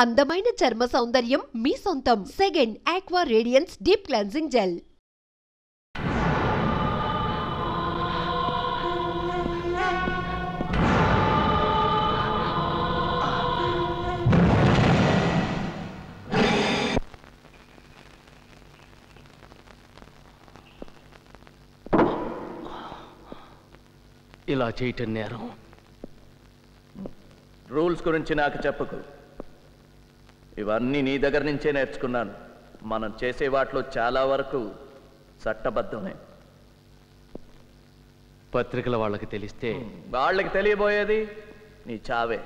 అందమైన చర్మ సౌందర్యం మీ సొంతం. Second aqua radiance deep cleansing gel. ఇలా చేయటం నేరం. రూల్స్ గురించి నాకు చెప్పుకు. ఇవన్నీ నీ దగ్గర నుంచే నేర్చుకున్నాను. మనం చేసే వాటిలో చాలా వరకు చట్టబద్ధమే. పత్రికల వాళ్ళకి తెలిస్తే వాళ్ళకి తెలియబోయేది నీ చావే.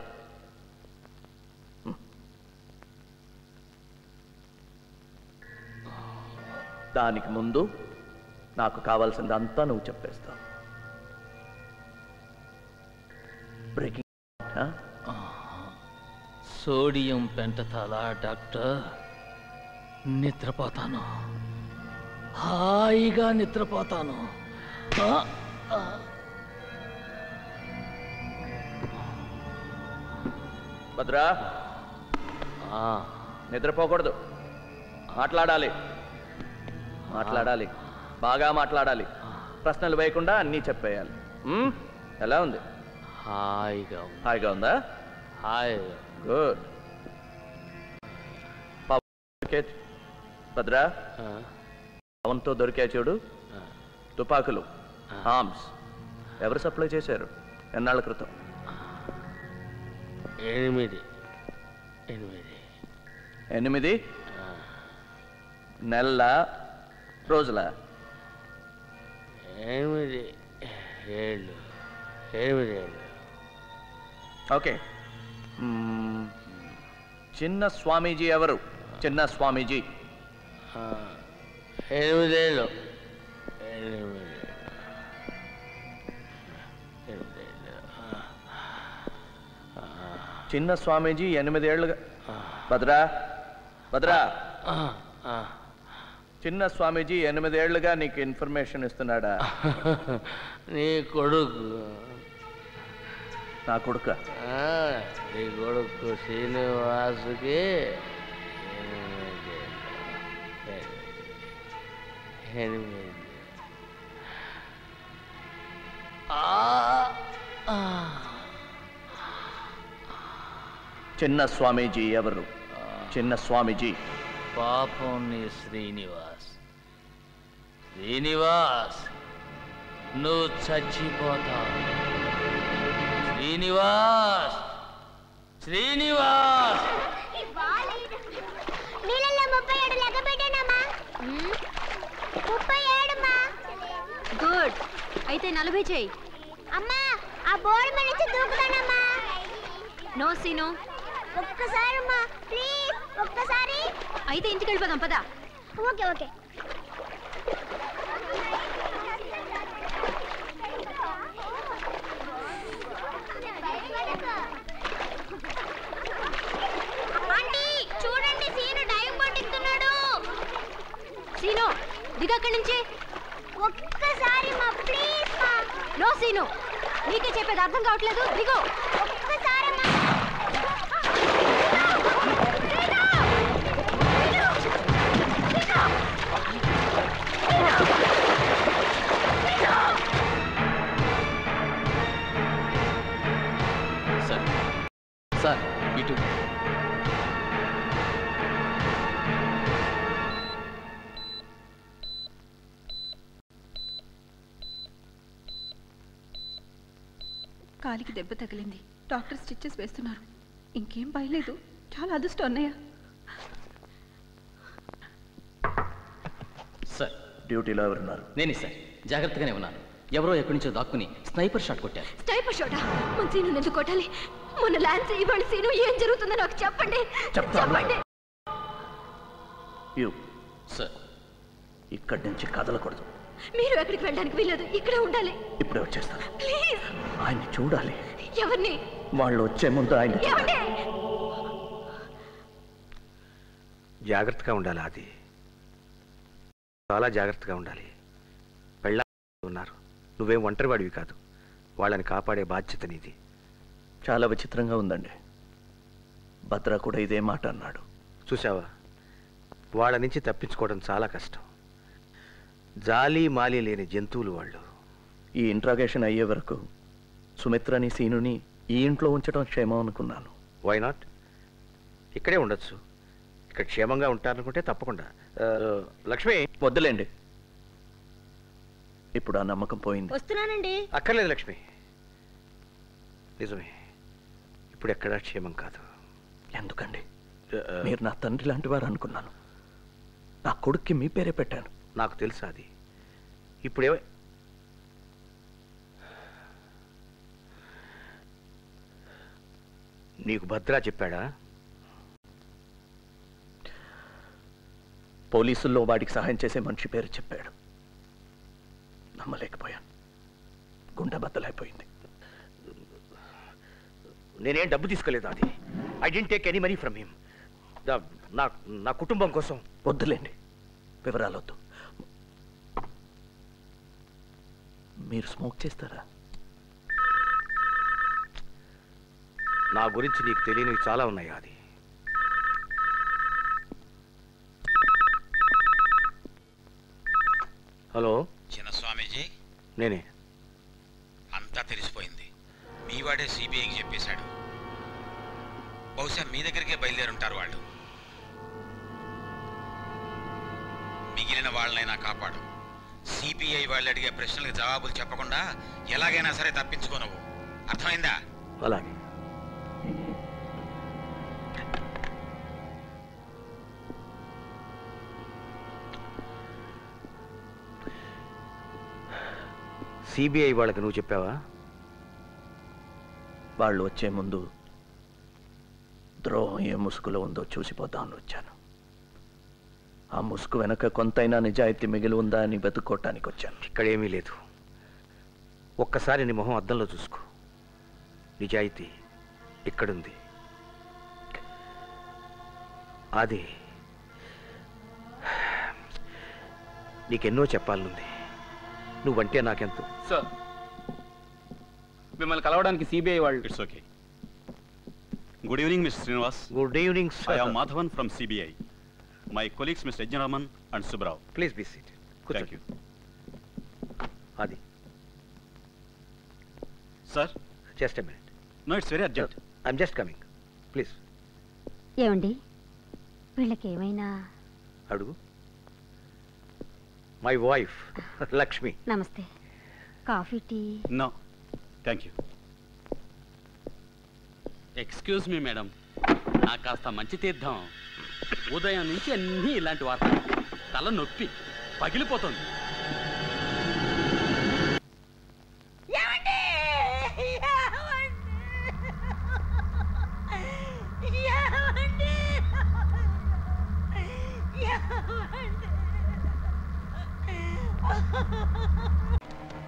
దానికి ముందు నాకు కావాల్సిందంతా నువ్వు చెప్పేస్తావు. బ్రేకింగ్ సోడియం పెంటతాలా డాక్టర్? నిద్రపోతాను, హాయిగా నిద్రపోతాను. భద్రా, నిద్రపోకూడదు. మాట్లాడాలి, మాట్లాడాలి, బాగా మాట్లాడాలి. ప్రశ్నలు వేయకుండా అన్నీ చెప్పేయాలి. ఎలా ఉంది? హాయిగా. హాయిగా ఉందా? హాయిగా. గుడ్. భద్రా, పవన్తో దొరికా చూడు తుపాకులు, ఆర్మ్స్ ఎవరు సప్లై చేశారు? ఎన్నాళ్ళ క్రితం? 8 నెలల రోజుల? 8 ఏళ్ళు. ఓకే. చిన్న స్వామీజీ ఎవరు? చిన్న స్వామీజీ 8 ఏళ్ళు. చిన్న స్వామీజీ 8 ఏళ్ళుగా. భద్రా, భద్రా, చిన్న స్వామీజీ 8 ఏళ్ళుగా నీకు ఇన్ఫర్మేషన్ ఇస్తున్నాడా? నీ కొడుకు. నా కొడుక? నీ కొడుకు శ్రీనివాసుకి 8. చిన్న స్వామీజీ ఎవరు? చిన్న స్వామీజీ. పాపం నీ శ్రీనివాస్. నువ్వు చచ్చిపోతావు. శ్రీనివాస్. గుడ్. అయితే 40 చేయి. అమ్మా, ఆ బోర్డు మీద నుంచి దూకుతానమ్మా. No scene. ఒక్కసారి అమ్మా, ప్లీజ్ ఒక్కసారి. అయితే ఇంటికి వెళ్ళిపోదాం పదా. Okay okay. ఆంటీ చూడండి, సీను డైవ్ పట్టిస్తున్నాడు. సీను దిగు అక్కడి నుంచి. ఒక్కసారి మా ప్లీజ్ మా. నో సీను, నీకే చెప్పేది అర్థం కావట్లేదు. దిగు ఒక్కసారి అమ్మా. సార్ ఇటు. కాలికి దెబ్బ తగిలింది. డాక్టర్ స్టిచెస్ వేస్తున్నారు. ఇంకేం భయలేదు. చాలా అదృష్టం అన్నయ్య. సార్ డ్యూటీలో ఎవరున్నారు? నేనే సార్. జాగ్రత్తగానే ఉన్నాను. ఎవరో ఎక్కడి నుంచో దాక్కుని స్నైపర్ షాట్ కొట్టారు. స్నైపర్ షాటా? మన సీను ఎందుకు కొట్టాలి? మన ల్యాన్స్ ఇవాళ సీను ఏం జరుగుతుందో నాకు చెప్పండి. చెప్పండి. సార్ ఇక్కడి నుంచి కదలకూడదు. మీరు ఎక్కడికి వెళ్ళడానికి వీలేదు. ఇక్కడే ఉండాలి. ఇప్పుడే వచ్చేస్తాను. ప్లీజ్. ఆయన్ని చూడాలి. ఎవరిని? వాళ్ళు వచ్చే ముందు ఆయన జాగ్రత్తగా ఉండాలి. అది చాలా జాగ్రత్తగా ఉండాలి. పెళ్ళ ఉన్నారు. నువ్వేం ఒంటరివాడివి కాదు. వాళ్ళని కాపాడే బాధ్యత నీది. చాలా విచిత్రంగా ఉందండి. భద్ర కూడా ఇదే మాట అన్నాడు. చూసావా, వాళ్ళ నుంచి తప్పించుకోవడం చాలా కష్టం. జాలి మాలి లేని జంతువులు వాళ్ళు. ఈ ఇంట్రాగేషన్ అయ్యే వరకు సుమిత్రని సీనుని ఈ ఇంట్లో ఉంచడం క్షేమం అనుకున్నాను. Why not? ఇక్కడే ఉండొచ్చు. ఇక్కడ క్షేమంగా ఉంటారనుకుంటే తప్పకుండా. లక్ష్మి, వద్దులేండి, ఇప్పుడు ఆ నమ్మకం పోయింది. వస్తున్నానండి. అక్కర్లేదు లక్ష్మి. నిజమే, ఇప్పుడు ఎక్కడా క్షేమం కాదు. ఎందుకండి? మీరు నా తండ్రి లాంటి వారు అనుకున్నాను. నా కొడుక్కి మీ పేరే పెట్టాను. నాకు తెలుసా అది. ఇప్పుడే నీకు భద్రా చెప్పాడా? పోలీసుల్లో వాడికి సహాయం చేసే మనిషి పేరు చెప్పాడు. నమ్మలేకపోయాను. గుండె బద్దలైపోయింది. నేనేం డబ్బు తీసుకోలేదు. అది I didn't take any money from him. నా కుటుంబం కోసం. వద్దులేండి, వివరాలొద్దు. మీరు స్మోక్ చేస్తారా? నా గురించి నీకు తెలియనివి చాలా ఉన్నాయి. అది హలో, చిన్న స్వామీజీ, నేనే. అంతా తెలిసిపోయింది. మీవాడే సిబిఐకి చెప్పేశాడు. బహుశా మీ దగ్గరికే బయలుదేరుంటారు వాళ్ళు. మిగిలిన వాళ్ళనైనా కాపాడు. సిబిఐ వాళ్ళు అడిగే ప్రశ్నలకు జవాబులు చెప్పకుండా ఎలాగైనా సరే తప్పించుకోనవు. అర్థమైందా? అలాగే. సిబిఐ వాళ్ళకి నువ్వు చెప్పావా? వాళ్ళు వచ్చే ముందు ద్రోహం ఏ ముసుగులో ఉందో చూసిపోతామని వచ్చాను. ఆ ముసుగు వెనక కొంతైనా నిజాయితీ మిగిలి ఉందా అని వెతుక్కోవటానికి వచ్చాను. ఇక్కడేమీ లేదు. ఒక్కసారి నీ మొహం అద్దంలో చూసుకో. నిజాయితీ ఇక్కడుంది. అది నీకెన్నో చెప్పాలనుంది. నువ్వంటే నాకెంతో. సార్, మిమ్మల్ని కలవడానికి సిబిఐ వాళ్ళు. It's okay. Good evening mister Srinivas. Good evening I am Madhavan from CBI. My colleagues mister Yagnaraman and Subrao. Please be seat. Thank you. అది sir, just a minute. No, it's very urgent. I'm just coming. Please. ఏమండి, వీళ్ళకి ఏమైనా? అడుగు. My wife Lakshmi. నమస్తే. Coffee, tea? No, thank you. Excuse me madam, నాకు కాస్త మంచి తీర్థం. ఉదయం నుంచి అన్నీ ఇలాంటి వార్తలు. తల నొప్పి పగిలిపోతుంది.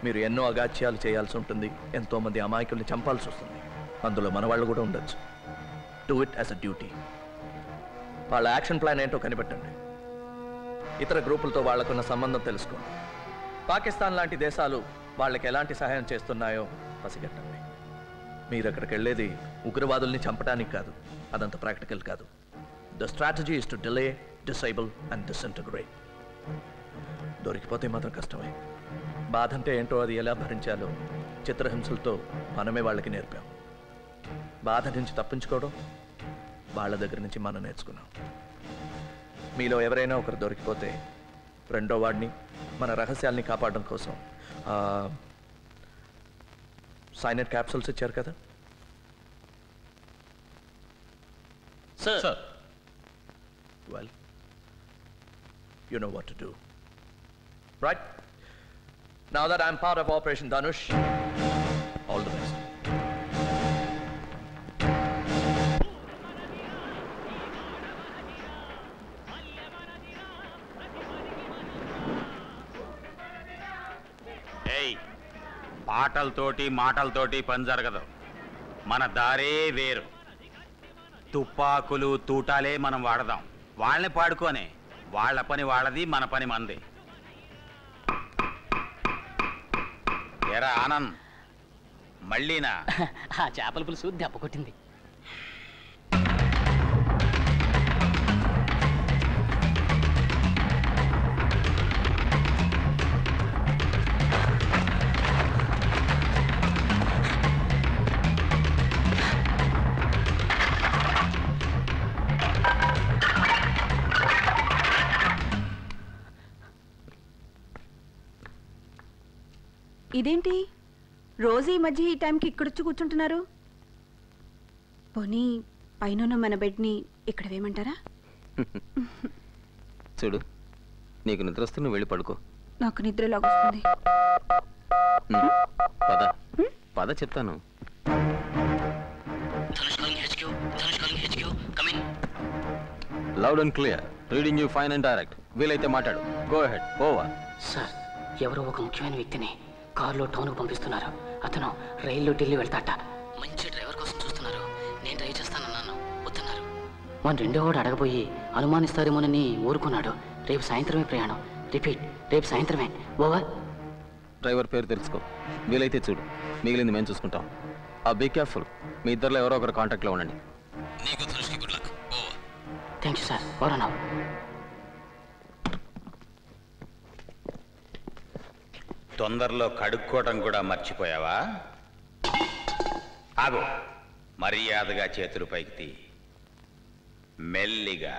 మీరు ఎన్నో అగాత్యాలు చేయాల్సి ఉంటుంది. ఎంతోమంది అమాయకుల్ని చంపాల్సి వస్తుంది. అందులో మన వాళ్ళు కూడా ఉండొచ్చు. Do it as a duty. వాళ్ళ యాక్షన్ ప్లాన్ ఏంటో కనిపెట్టండి. ఇతర గ్రూపులతో వాళ్లకున్న సంబంధం తెలుసుకోండి. పాకిస్తాన్ లాంటి దేశాలు వాళ్ళకి ఎలాంటి సహాయం చేస్తున్నాయో పసిగట్టండి. మీరు అక్కడికి వెళ్ళేది ఉగ్రవాదుల్ని చంపడానికి కాదు. అదంత ప్రాక్టికల్ కాదు. The strategy is to delay, disable and disintegrate. దొరికిపోతే మాత్రం కష్టమే. బాధ అంటే ఏంటో, అది ఎలా భరించాలో చిత్రహింసలతో మనమే వాళ్ళకి నేర్పాం. బాధ నుంచి తప్పించుకోవడం వాళ్ళ దగ్గర నుంచి మనం నేర్చుకున్నాం. మీలో ఎవరైనా ఒకరు దొరికిపోతే రెండో వాడిని, మన రహస్యాల్ని కాపాడడం కోసం సైనైడ్ క్యాప్సూల్స్ ఇచ్చారు కదా. Sir, well, you know what to do, right? Now that I'm part of Operation Dhanush, all the best. ఏయ్, పాటలతోటి మాటలతోటి పని జరగదు. మన దారే వేరు. తుపాకులు తూటాలే మనం వాడదాం. వాళ్ళని పాడుకోనే. వాళ్ళ పని వాళ్ళది, మన పని మనది. ఏరా ఆనంద్, మళ్ళీనా? ఆ చేపల పులుసు దెబ్బ కొట్టింది. ఇదేంటి రోజు ఈ మధ్య ఈ టైంకి ఇక్కడొచ్చి కూర్చుంటున్నారు? పోనీ పైన మన బెడ్ని ఇక్కడ వేయమంటారా? చూడు, నీకు నిద్ర వస్తే నువ్వు వెళ్ళి పడుకో. నాకు నిద్ర లాగొస్తుంది. పద పద చెప్తాను. Loud and clear, reading you fine and direct. వీలైతే మాట్లాడు. Go ahead. ఓవర్. సార్, ఎవరో ఒక ముఖ్యమైన వ్యక్తిని కారులో టౌన్కు పంపిస్తున్నారు. అతను రైల్లో ఢిల్లీ వెళ్తాట. మంచి డ్రైవర్ కోసం చూస్తున్నారు. నేను డ్రైవ్ చేస్తానన్నాను, వద్దన్నారు. మన రెండో వాడు అడగబోయి అనుమానిస్తారేమోనని ఊరుకున్నాడు. రేపు సాయంత్రమే ప్రయాణం. రిపీట్, రేపు సాయంత్రమే. ఓవర్. డ్రైవర్ పేరు తెలుసుకో. వీలైతే చూడు, మిగిలింది మేము చూసుకుంటాం. Be careful. మీ ఇద్దరిలో ఎవరో ఒకరు కాంటాక్ట్లో ఉండండి. నీకు ధనుష్కి good luck. Over. Thank you sir. Over. తొందరలో కడుక్కోవటం కూడా మర్చిపోయావా? ఆగు, మర్యాదగా చేతులు పైకి తీ. మెల్లిగా.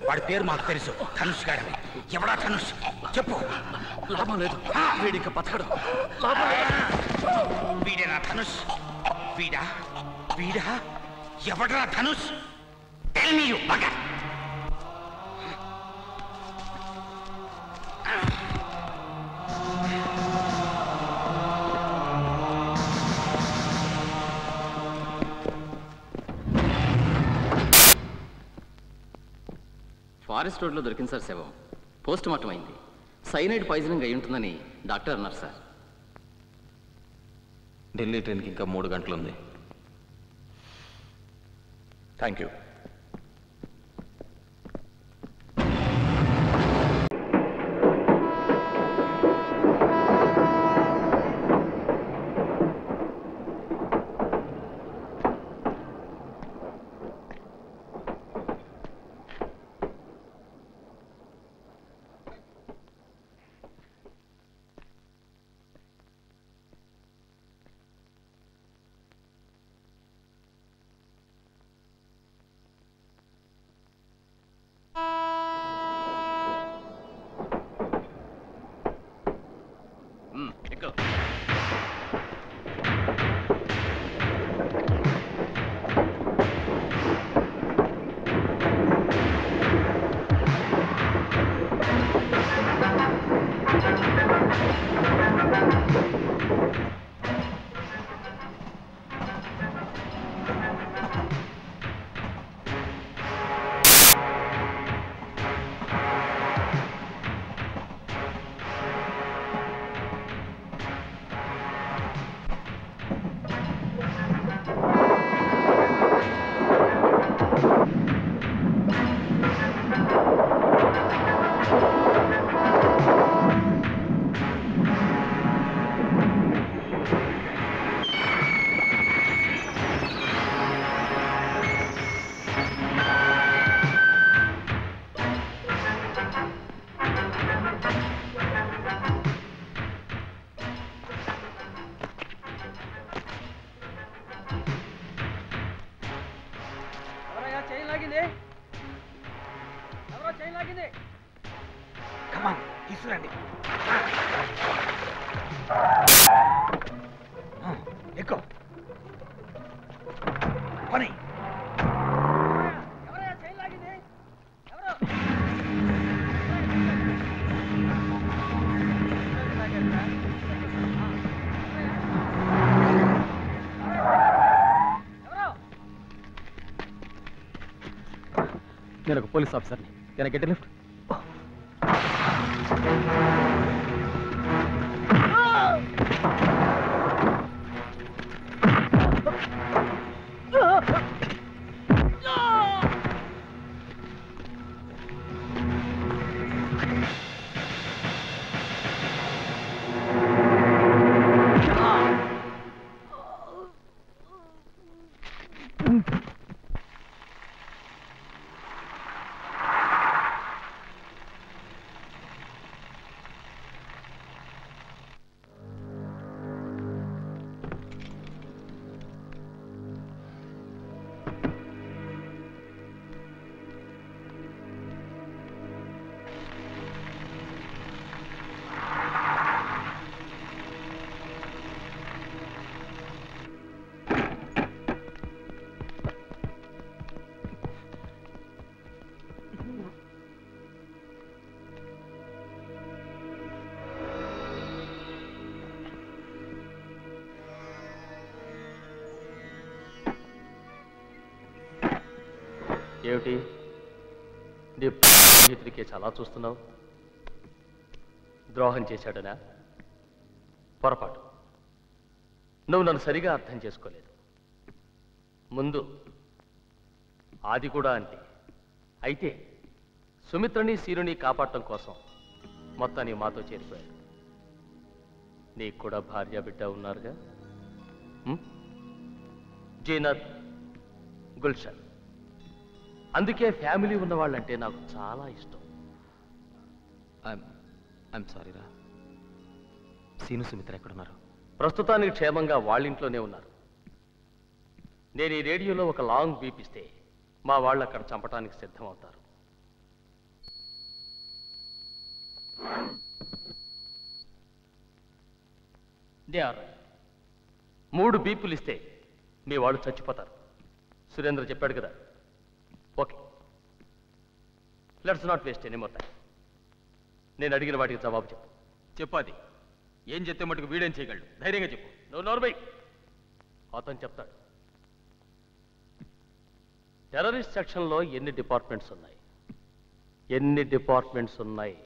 వాడి పేరు మాకు తెలుసు, ధనుష్ గారు. ఎవడా ధనుష్? చెప్పు. లాభం లేదు, వీడికి బతకడు. వీడేనా ధనుష్? వీడా వీడా ఎవడరా Dhanush? Tell me you bugger. Forest రోడ్లో దొరికింది సార్ శవం. పోస్ట్ మార్టం అయింది. సైనైడ్ పాయిజనింగ్ అయి ఉంటుందని డాక్టర్ అన్నారు సార్. ఢిల్లీ ట్రైన్కి ఇంకా 3 గంటలు ఉంది. Thank you. తీసుకురండి. ఎక్కువ పని. నేను ఒక పోలీస్ ఆఫీసర్ని. Can I get a lift? ఏమిటి నీ స్నేహితుడికే చాలా చూస్తున్నావు? ద్రోహం చేశాడనా? పొరపాటు. నువ్వు నన్ను సరిగా అర్థం చేసుకోలేదు. ముందు ఆది కూడా అంతే. అయితే సుమిత్రని సీరుని కాపాడటం కోసం మొత్తాన్ని మాతో చేరిపోయాడు. నీకు కూడా భార్య బిడ్డ ఉన్నారుగా, జీనత్, గుల్షన్. అందుకే ఫ్యామిలీ ఉన్న వాళ్ళంటే నాకు చాలా ఇష్టం. ఐఎమ్ సారీ రా. సీను సుమిత్ర ఎక్కడున్నారు? ప్రస్తుతానికి క్షేమంగా వాళ్ళింట్లోనే ఉన్నారు. నేను ఈ రేడియోలో ఒక లాంగ్ బీప్ ఇస్తే మా వాళ్ళు అక్కడ చంపడానికి సిద్ధమవుతారు. దే ఆర్ 3 బీపులు ఇస్తే మీ వాళ్ళు చచ్చిపోతారు. సురేంద్ర చెప్పాడు కదా. Okay, let's not waste any more time. నేను అడిగిన వాటికి జవాబు చెప్పు. చెప్పాది. ఏం చెప్తే మటుకు వీడేం చేయగలడు? ధైర్యంగా చెప్పు. నువ్వు నోర్మై. అతను చెప్తాడు. టెర్రరిస్ట్ సెక్షన్లో ఎన్ని డిపార్ట్మెంట్స్ ఉన్నాయి? ఎన్ని డిపార్ట్మెంట్స్ ఉన్నాయి?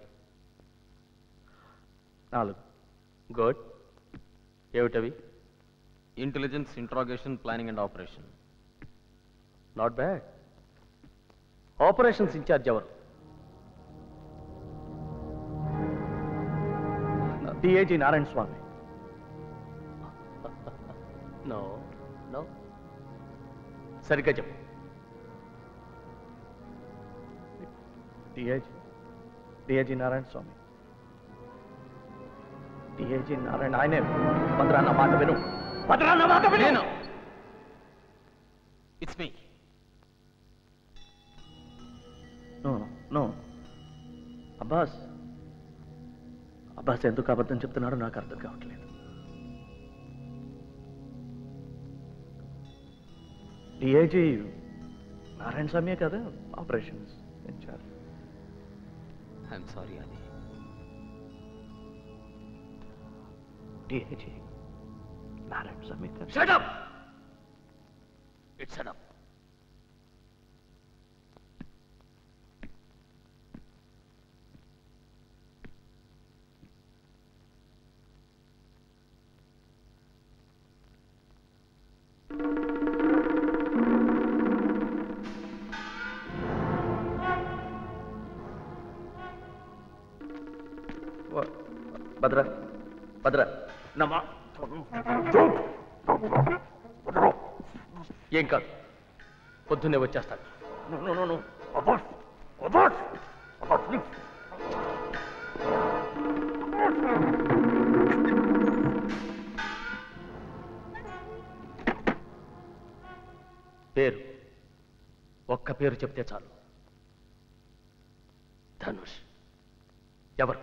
4. గుడ్. ఏమిటవి? Intelligence, interrogation, planning and operation. Not bad. Operations incharge ఎవరు? DIG Narayana Swamy. No no, సరిగ్గా చెప్పు. డిఐజీ నారాయణ స్వామి. డిఐజీ నారాయణ ఆయనే. భద్రా నా మాట విను. భద్రా నా మాట విను. It's me. No Abbas. Abbas ఎందుకు అబద్ధం చెప్తున్నాడో నాకు అర్థం కావట్లేదు. డిఐజీ నారాయణ స్వామియే కదా ఆపరేషన్స్ ఇన్ఛార్జ్. ఐఎమ్ సారీ అది. DIG Narayana Swami. Shut up! It's enough. Bhadra Bhadra నమ్మా. ఏం కాదు, పొద్దున్నే వచ్చేస్తాడు. పేరు, ఒక్క పేరు చెప్తే చాలు. ధనుష్. ఎవరు?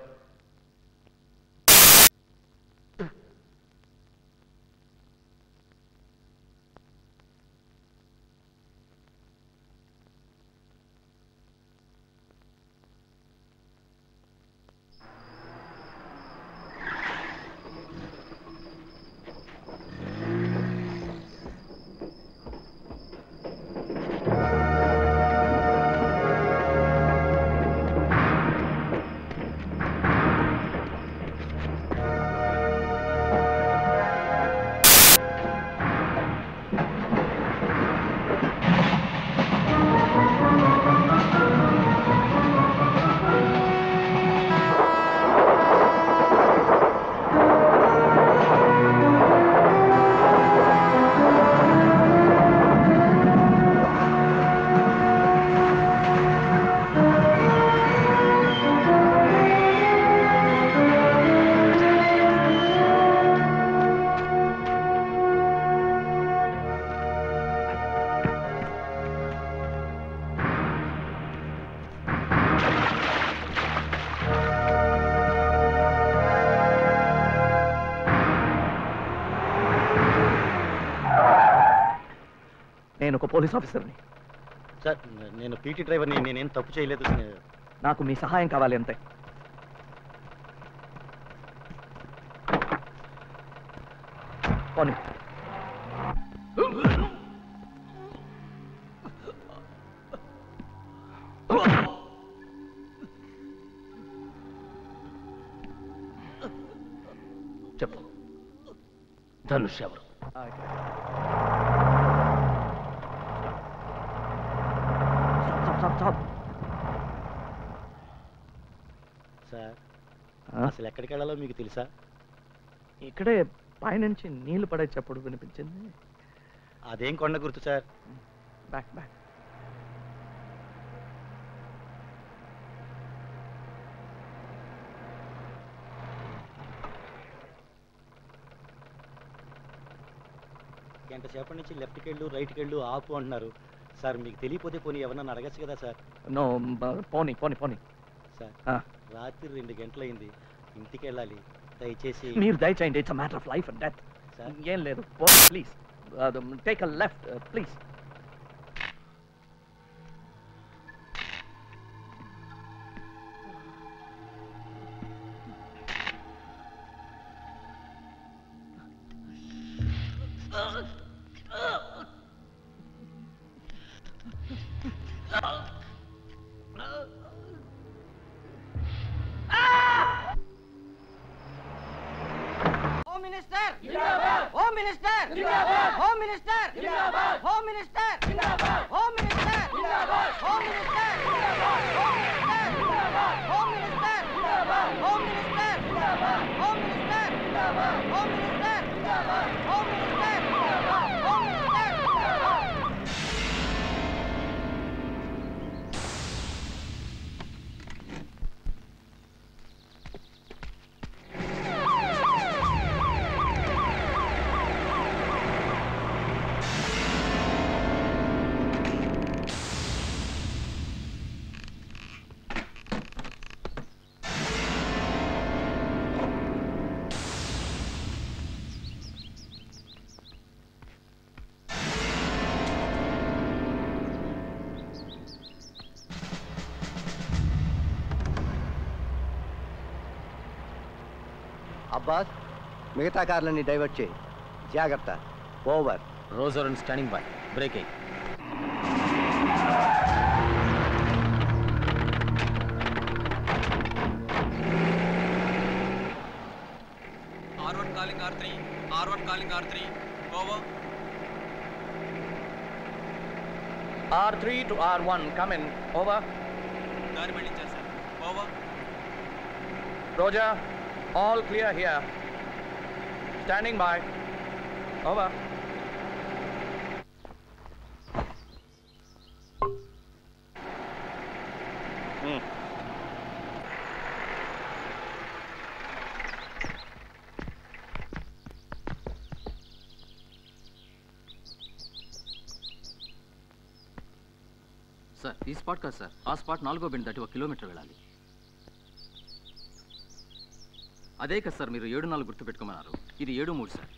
నేను ఒక పోలీస్ ఆఫీసర్ని. సార్, నేను పీటీ డ్రైవర్ని. నేనేం తప్పు చేయలేదు. నాకు మీ సహాయం కావాలి అంతే. పోనీ. చెప్పు, ధనుష్ ఎవరు? సార్ అసలు ఎక్కడికి వెళ్ళాలో మీకు తెలుసా? ఇక్కడే పైనుంచి నీళ్లు పడే చప్పుడు వినిపించింది. అదేం కొండ గుర్తు సార్? Back back. గంట సేపటి నుంచి లెఫ్ట్కి వెళ్ళు, రైట్కి వెళ్ళు, ఆపు అంటున్నారు సార్. మీకు తెలియపోతే పోనీ ఎవరన్నా అడగచ్చు కదా సార్? నో, పోనీ పోనీ పోనీ సార్. రాత్రి 2 గంటలైంది, ఇంటికి వెళ్ళాలి. దయచేసి మీరు దయచేయండి. It's a matter of life and death. ఏం లేదు, please take a left please. Abbas, మిగతా కార్లని డైవర్ట్ చేయి. జాగ్రత్త. Over. Roger and standing by. Break అయ్యి. R1 calling R3. R1 calling R3. Over. R3 to R1, come in. Over. దారి మళ్ళించారు sir. Over. Roger, all clear here. Standing by. Over. Sir, ఈ spot కాదు sir, ఆ spot 4వ bend దాటి 1 kilometre వెళ్ళాలి. అదే కదా సార్ మీరు 7-4 గుర్తు పెట్టుకోమన్నారు. ఇది 7-3 సార్.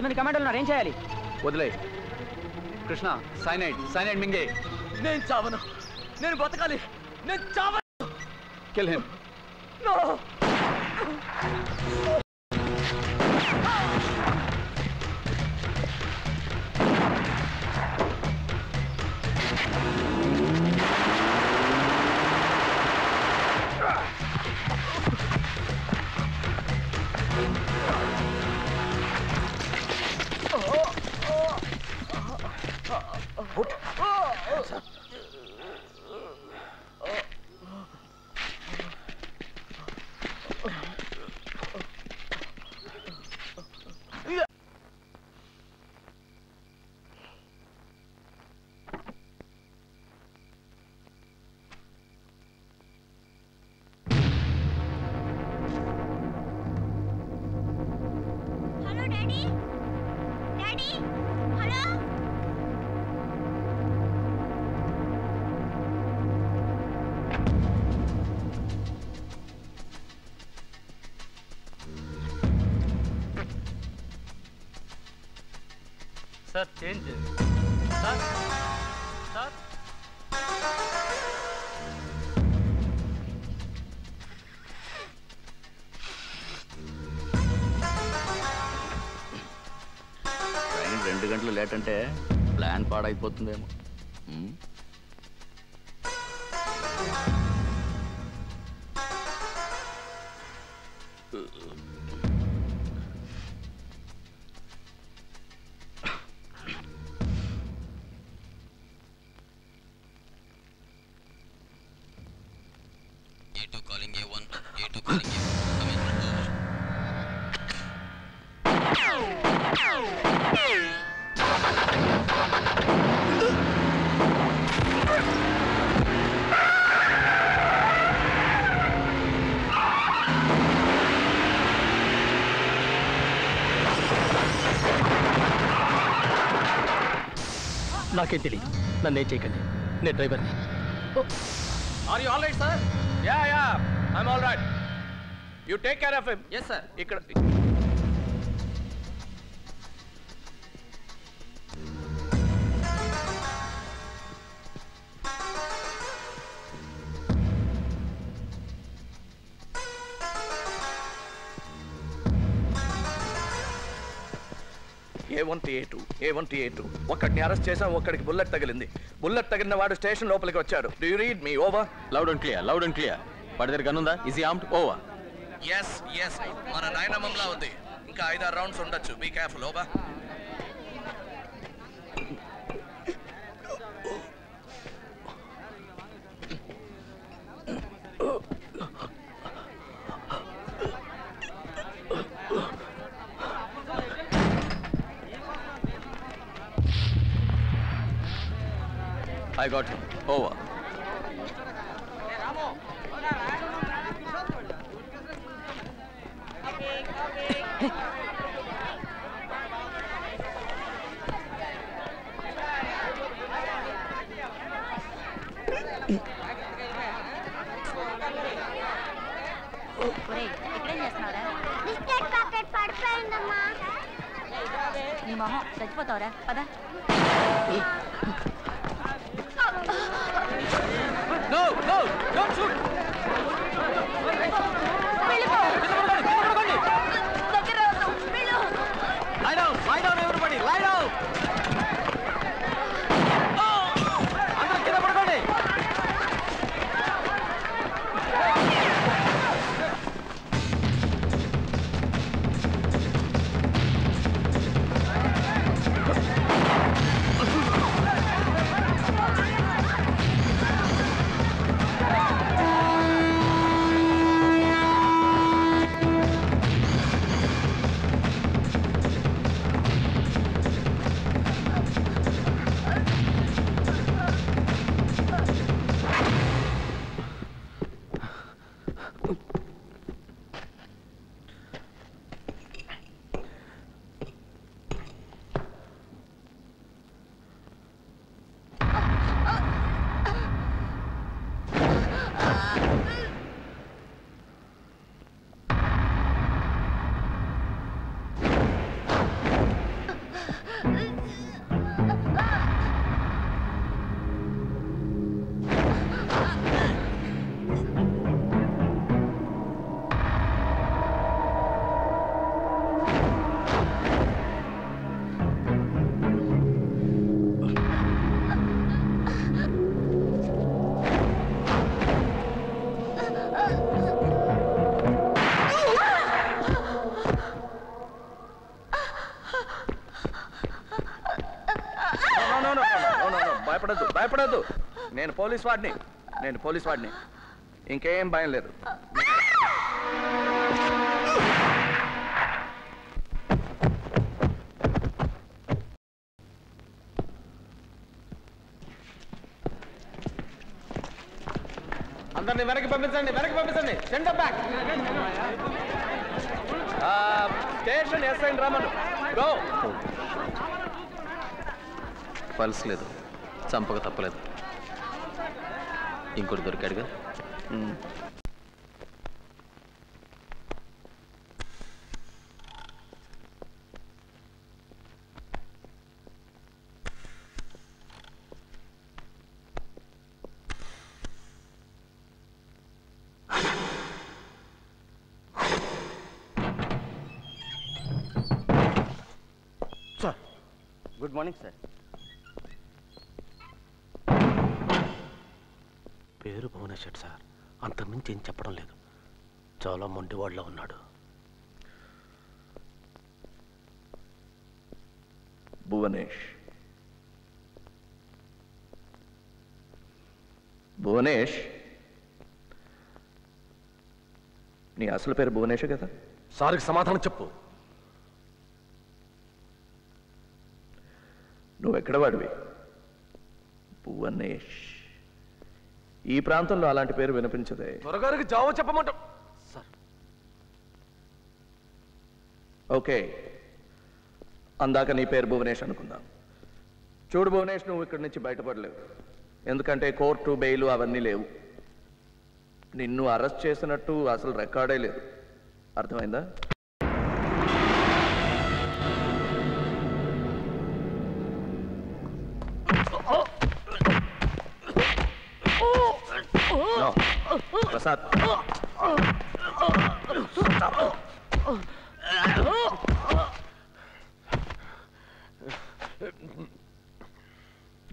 10 మంది కమాండోలు ఉన్నారు, ఏం చేయాలి? వదిలే కృష్ణ. సైనైడ్ మింగే. నేను చావను, నేను బతకాలి, నేను చావను. Kill him. No. Sir change sir. Sir train 2 గంటలు లేట్ అంటే ప్లాన్ పాడైపోతుందేమో. A2 calling A1. A2 calling A1. Come in. నాకేం తెలియదు, నన్నేం చేయకండి, నేను డ్రైవర్ని. Are you all right sir? Yeah I'm all right. You take care of him. Yes sir. ఇక్కడ A1 ఒక్కడిని అరెస్ట్ చేసాం, ఒక్కడికి బుల్లెట్ తగిలింది. బుల్లెట్ తగిలిన వాడు స్టేషన్ లోపలికి వచ్చాడు. Do you read me? Over. Loud and clear. వాడి దగ్గర గన్ ఉందా? Is he armed? Over. Yes మన డైనమంలా ఉంది. ఇంకా 5-6 రౌండ్స్ ఉండొచ్చు. Be careful. Over. I got him. Over. Biscuit packet పడిపోయిందమ్మా. నీ మొహం చచ్చిపోతావురా, పదా. No, don't shoot. Lie down, everybody, lie down. అందరూ కింద పడుకోండి. భయపడద్దు. నేను పోలీస్ వాడిని. ఇంకేం భయం లేదు. అందరిని వెనక్కి పంపించండి. Send back. Station SI Raman go. Pulse లేదు, చంపక తప్పలేదు. ఇంకోటి దొరికాడుగా. Sir good morning sir. పేరు భువనేశ్వర్ సార్. అంతకుమించి ఏం చెప్పడం లేదు. చాలా మొండివాళ్ళలో ఉన్నాడు. భువనేష్, నీ అసలు పేరు భువనేష్ కదా? సార్కి సమాధానం చెప్పు. నువ్వెక్కడ వాడివి? భువనేష్. ఈ ప్రాంతంలో అలాంటి పేరు వినిపించదే. త్వరగారికి జవాబు చెప్పమంటాం సార్. ఓకే, అందాక నీ పేరు భువనేష్ అనుకుందాం. చూడు భువనేష్, నువ్వు ఇక్కడి నుంచి బయటపడలేవు. ఎందుకంటే కోర్టు, బెయిలు అవన్నీ లేవు. నిన్ను అరెస్ట్ చేసినట్టు అసలు రికార్డే లేదు. అర్థమైందా? ప్రసాద్,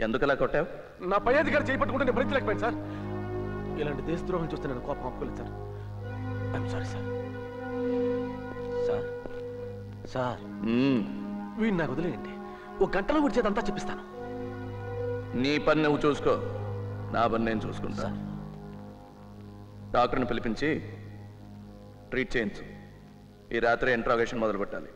ఎందుకలా కొట్టావు? నా పై అధికారి చేపట్టుకుంటే నేను భరించలేకపోయాను సార్. ఇలాంటి దేశద్రోహం చూస్తే నేను కోపం ఆపుకోలేదు sir. I'm sorry sir. Sir వీడిని నాకు వదిలేయండి. ఒక గంటలో గుడిచేదంతా చెప్పిస్తాను. నీ పని నువ్వు చూసుకో, నా పని నేను చూసుకుంటా. డాక్టర్ని పిలిపించి ట్రీట్ చేయించు. ఈ రాత్రి ఇంట్రాగేషన్ మొదలు పెట్టాలి.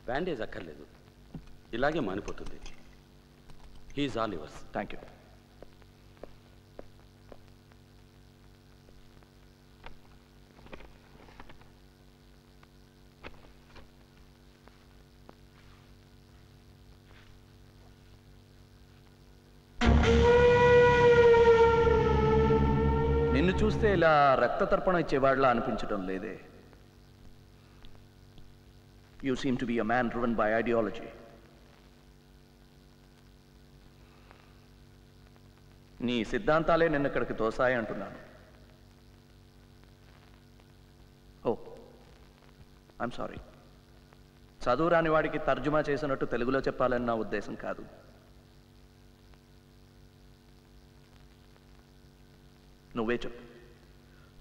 బ్యాండేజ్ అక్కర్లేదు, ఇలాగే మానిపోతుంది. He's all yours. Thank you. నిన్ను చూస్తే ఇలా రక్త తర్పణ ఇచ్చేవాళ్ళ అనిపించడం లేదే. You seem to be a man driven by ideology. నీ సిద్ధాంతాలే నిన్ను ఇక్కడికి తోసాయి అంటున్నాను. ఓ, ఐఎమ్ సారీ. చదువు రాని వాడికి తర్జుమా చేసినట్టు తెలుగులో చెప్పాలని నా ఉద్దేశం కాదు. నువ్వే చెప్పు,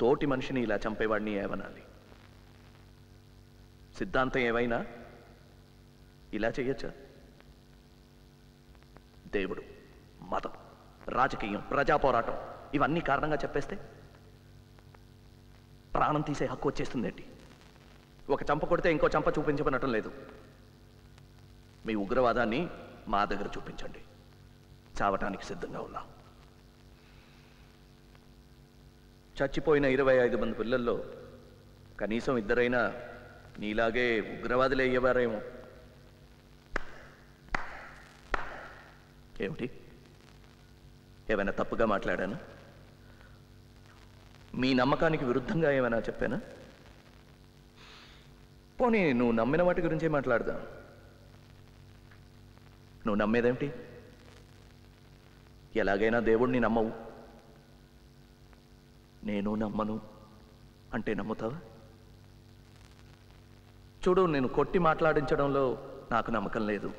తోటి మనిషిని ఇలా చంపేవాడిని ఏమనాలి? సిద్ధాంతం ఏవైనా ఇలా చేయొచ్చా? దేవుడు, మతం, రాజకీయం, ప్రజా పోరాటం ఇవన్నీ కారణంగా చెప్పేస్తే ప్రాణం తీసే హక్కు వచ్చేస్తుందేంటి? ఒక చంప కొడితే ఇంకో చంప చూపించబడటం లేదు. మీ ఉగ్రవాదాన్ని మా దగ్గర చూపించండి. చావటానికి సిద్ధంగా ఉన్నా. చచ్చిపోయిన 25 మంది పిల్లల్లో కనీసం ఇద్దరైనా నీలాగే ఉగ్రవాదులు అయ్యేవారేమో. ఏమిటి, ఏమైనా తప్పుగా మాట్లాడానా? మీ నమ్మకానికి విరుద్ధంగా ఏమైనా చెప్పానా? పోనీ నువ్వు నమ్మిన వాటి గురించే మాట్లాడదాం. నువ్వు నమ్మేదేమిటి? ఎలాగైనా దేవుణ్ణి నమ్మవు. నేను నమ్మను అంటే నమ్ముతావా? చూడు, నేను కొట్టి మాట్లాడించడంలో నాకు నమ్మకం లేదు.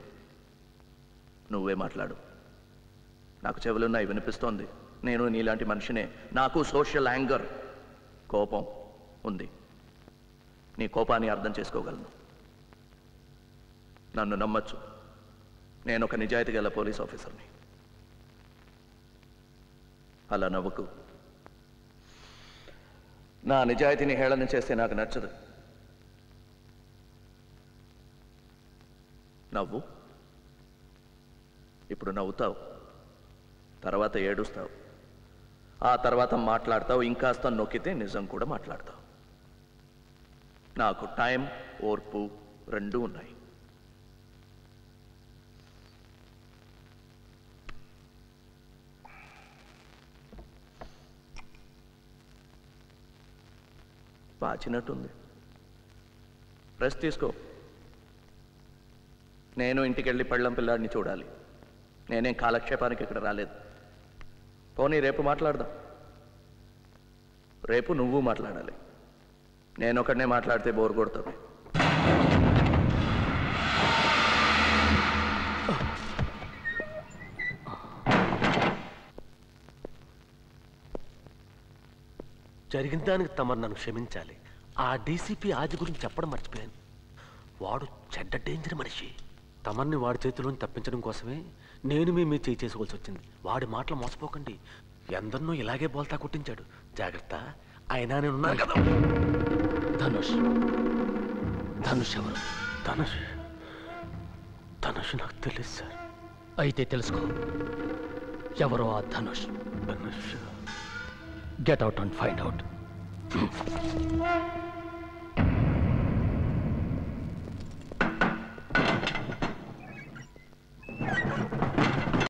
నువ్వే మాట్లాడు. నాకు చెవులున్నాయి, వినిపిస్తోంది. నేను నీలాంటి మనిషినే. నాకు సోషల్ యాంగర్, కోపం ఉంది. నీ కోపాన్ని అర్థం చేసుకోగలను. నన్ను నమ్మచ్చు. నేను ఒక నిజాయితీ గల పోలీస్ ఆఫీసర్ని. అలా నవ్వుకు. నా నిజాయితీని హేళన చేస్తే నాకు నచ్చదు. నవ్వు. ఇప్పుడు నవ్వుతావు, తర్వాత ఏడుస్తావు, ఆ తర్వాత మాట్లాడతావు. ఇంకాస్త నొక్కితే నిజం కూడా మాట్లాడతావు. నాకు టైం, ఓర్పు రెండూ ఉన్నాయి. వాచినట్టుంది. రెస్ట్ తీసుకో. నేను ఇంటికెళ్ళి పెళ్ళం పిల్లాడిని చూడాలి. నేనేం కాలక్షేపానికి ఇక్కడ రాలేదు. పోనీ రేపు మాట్లాడదాం. రేపు నువ్వు మాట్లాడాలి. నేను ఒకడనే మాట్లాడితే బోర్ కొడుతుంది. జరిగిన దానికి తమరు నన్ను క్షమించాలి. ఆ డీసీపీ ఆది గురించి చెప్పడం మర్చిపోయాను. వాడు చెడ్డ డేంజర్ మనిషి. తమర్ని వాడి చేతిలోని తప్పించడం కోసమే నేను మీ చేయి చేసుకోవాల్సి వచ్చింది. వాడి మాటలు మోసపోకండి. ఎందరినో ఇలాగే బోల్తా కొట్టించాడు. జాగ్రత్త. అయినా నేనున్నాను కదా. ధనుష్. ధనుష్ ఎవరు? ధనుష్ ధనుష్ నాకు తెలుసు సార్. అయితే తెలుసుకో ఎవరో ఆ Dhanush. Dhanush. Get out and find out.